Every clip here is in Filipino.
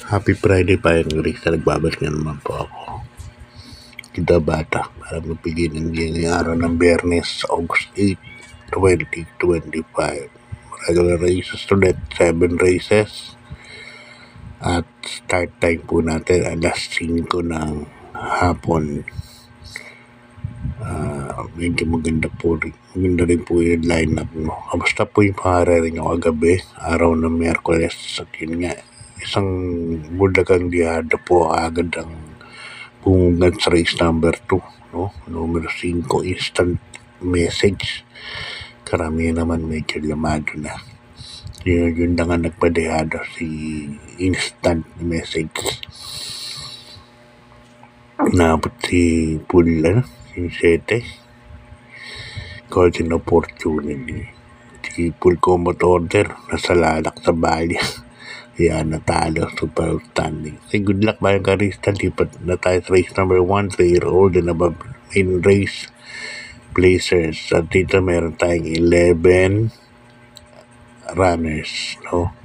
Happy Friday pa yung Risa. Nagbabalik na naman po ako. Kita bata para mapigil ng ngayong araw ng Biyernes, August 8, 2025. Regular races ulit, 7 races. At start time po natin alas 5 ng hapon. Medyo maganda rin po yung lineup, no? Kamusta po yung pangarari nyo kagabi, araw ng Miyerkules? At yun nga, isang Bulagang Diada po agad ang bumungad sa race number 2, no? Numero 5, instant message. Karamihan naman medyo lamado na. Yun na nga nagpadehado si instant message. Naabot si Pula, si 7. Golden Opportunity. Si Full Combat Order, nasa lalak sa balya. Yan, natalo. Super outstanding. Say good luck ba yung karista? Lipat na tayo sa race number 1, 3-year-old and above in race placers. At dito meron tayong 11 runners, no?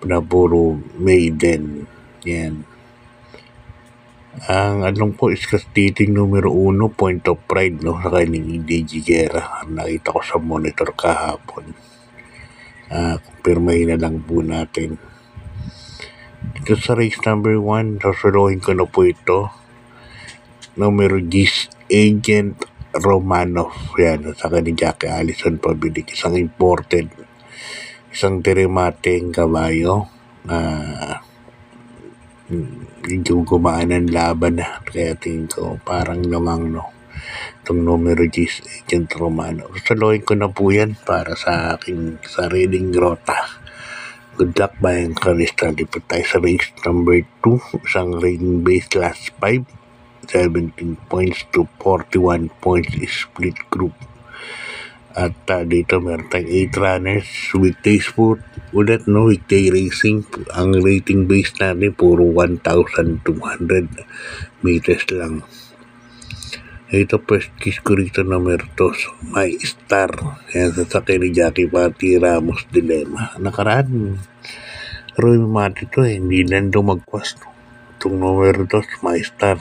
Na puro maiden. Yan. Ang anong po is dating numero 1, Point of Pride, no? Sa kanyang DJ Guerra. Nakita ko sa monitor kahapon. Kumpirmahin na lang po natin. Dito sa race number 1, sasuluhin ko na po ito. Numero 10, Agent Romanov. Yan, sa kanyang Jackie Allison pabilik. Isang imported. Isang derimateng kabayo. Medyo gumaan ang laban na. Kaya tingin ko parang lamang, no? Itong numero 10, Agent Romano. Sasalohin ko na po yan para sa aking sariling grota. Good luck ba yung karista? Lipat tayo sa race number 2. Isang rating base last 5. 17 points to 41 points split group. At dito meron tayong 8 runners. Weekdays po ulit, no? Weekday racing. Ang rating base natin puro 1,200 meters lang. Ito first kiss ko rito numero 2. My Star. Yan sa sakay ni Jackie Pati Ramos Dilema. Nakaraan Roy Mati to hindi lang dumagwas, no? Itong numero 2, My Star.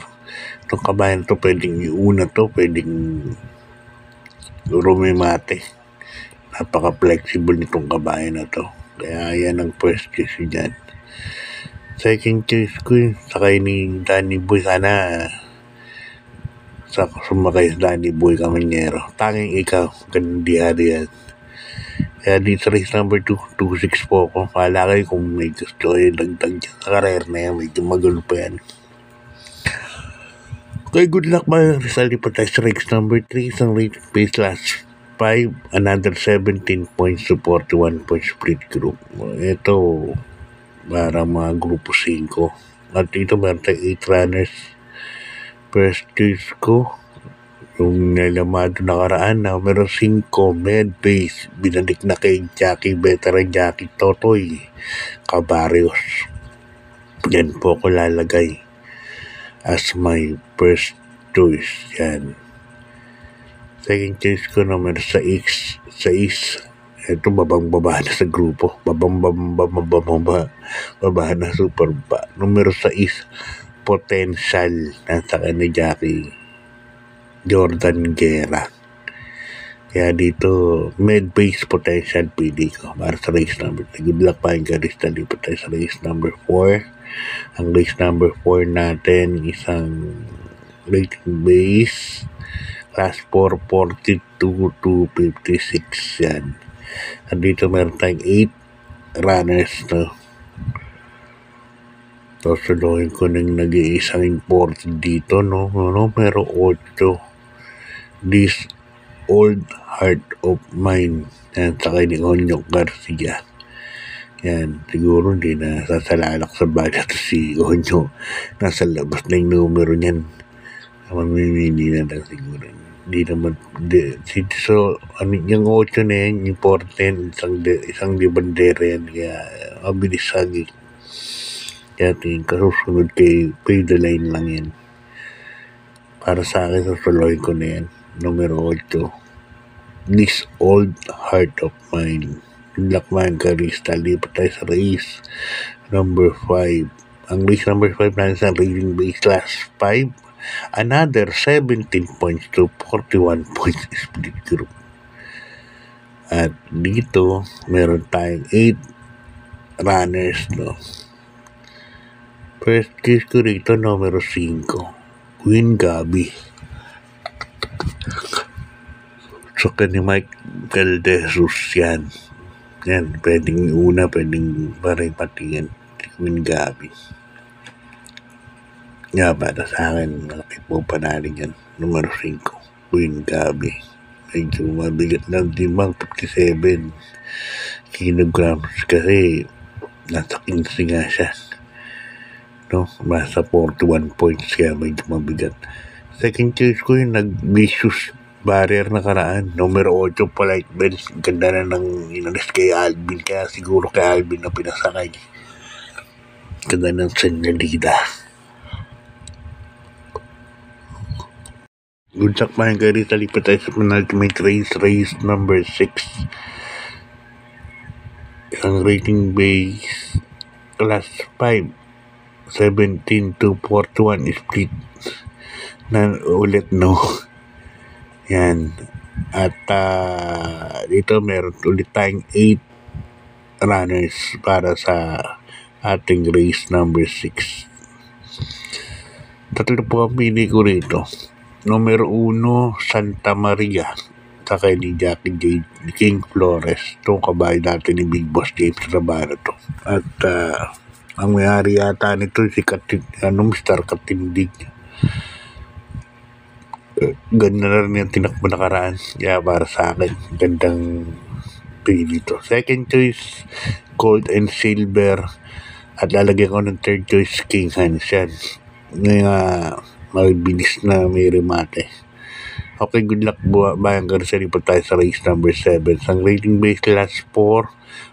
Itong kabayan to pwedeng iuna to, pwedeng rumimate. Napaka-flexible nitong kabayan na to. Kaya yan ang first choice dyan. Second choice ko yun, sakay ni Danny Boy. Sana sumakay sa Danny Boy Camanyero. Tanging ikaw, ganun di-hari yan. Kaya dito race number 2, 2-6 po ako. Pala kayo kung may gusto kayo dagdag dyan sa karer na yan. Medyo magulo pa yan. Okay, good luck mga result pa tayo sa race number 3. Isang race base last 5. Another 17 points to 41 points split group. Ito, para mga grupo 5. At dito meron tayo 8 runners. First choice ko, yung nalamado nakaraan na meron 5 med base. Binalik na kay Jackie, veteran Jackie Totoy Cabarrios. Yan po ko lalagay as my first choice. Yan. Second choice ko number 6. Ito babang-baba na sa grupo. Baba na super ba. Numero 6, Potential. Nasa ni Jackie Jordan Guerra. Kaya dito, med-base Potential PD ko para sa race number 3. Good luck pa yung karista. Dito tayo sa race number 4. Ang race number 4 natin, isang rating base class 4, 42 to 56 yan. At dito meron tayong 8 runners, no? So, suluhin ko ng nag-iisang imported dito, no? Pero 8. This Old Heart of Mine. Yan, sakay ni Onyok Garcia. Yan, siguro hindi na sasalalak sa bagat si Onyo. Nasa labas na yung numero niyan. Mamimili na lang siguro. Hindi naman, so, yung 8 na yan, important, isang libandera yan. Kaya, mabilis sagi. Kaya tingin ka, susunod kay pay the line lang yan. Para sa akin, susuloy ko na yan. Numero 8. This Old Heart of Mine. Good luck man, karista. Lipat tayo sa race number 5. Ang race number 5 natin sa rating base class 5. Another 17 points to 41 points split group. At dito, meron tayong 8 runners, no? First case ko rito, numero 5. Queen Gabi. So, ni Michael De Jesus yan. Yan, pwedeng una, pwedeng parang pati yan. Queen Gabi. Nga, para sa akin, malaki po panaling yan. Numero 5, Queen Gabi. Medyo mabigat lang din bang 57 kilograms kasi nasa 15 nga siya. No? Nasa 41 points kaya medyo mabigat. Second choice ko yung nag-vicious barrier na karaan. Numero 8, Polite Bells. Ganda na ng inalis kay Alvin. Kaya siguro kay Alvin na pinasakay. Ganda ng senyalida. Good luck pa yung kay Rita. Lipat tayo sa penultimate race number 6. Ang rating base class 5. 17 to 41 split na ulit, no? Yan. At dito meron ulit tayong 8 runners para sa ating race number 6. Tatlo po ang pili ko rito. Numero 1, Santa Maria. Sakay ni Jackie J. King Flores. Itong kabahay dati ni Big Boss James Rabano to. At ang may-ari yata nito si Mr. Katindig. Ganda na rin yung tinakbo nakaraan. Kaya para sa akin, gandang pili to. Second choice, Gold and Silver. At lalagyan ko ng third choice, King Hans yan. Mabilis na may remate. Okay, good luck bayang Garcia. Lipat tayo sa race number 7. Ang rating base class 4,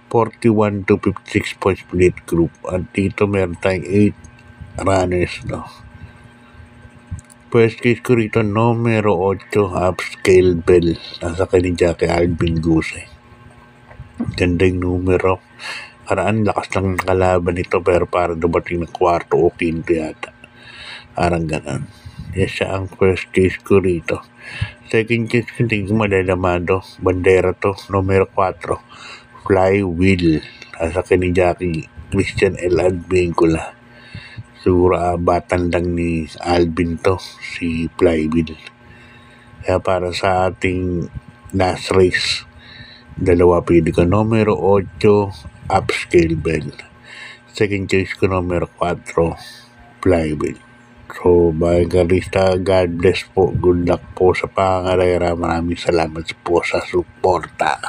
41 to 56 points split group. At dito meron tayong 8 runners, no? First case ko rito, numero 8, Upscale Bell. Nasa kay Jackie Alvin Guse. Ganda yung numero. Karaan, lakas lang ng kalaban nito pero para dumating ng kwarto o quinto yata. Parang ganun. Yes, siya ang first case ko rito. Second case ko, tingin ko malalamado. Bandera to, numero 4. Flywheel. Nasa kay Jackie Christian L. Advincula. Siguro batan lang ni Alvin to, si Flywheel. Kaya para sa ating last race, dalawa pili ko. Numero 8, Upscale Bell. Second choice ko, numero 4, Flywheel. So, bayang Garista, God bless po. Good luck po sa pangarera. Maraming salamat po sa suporta.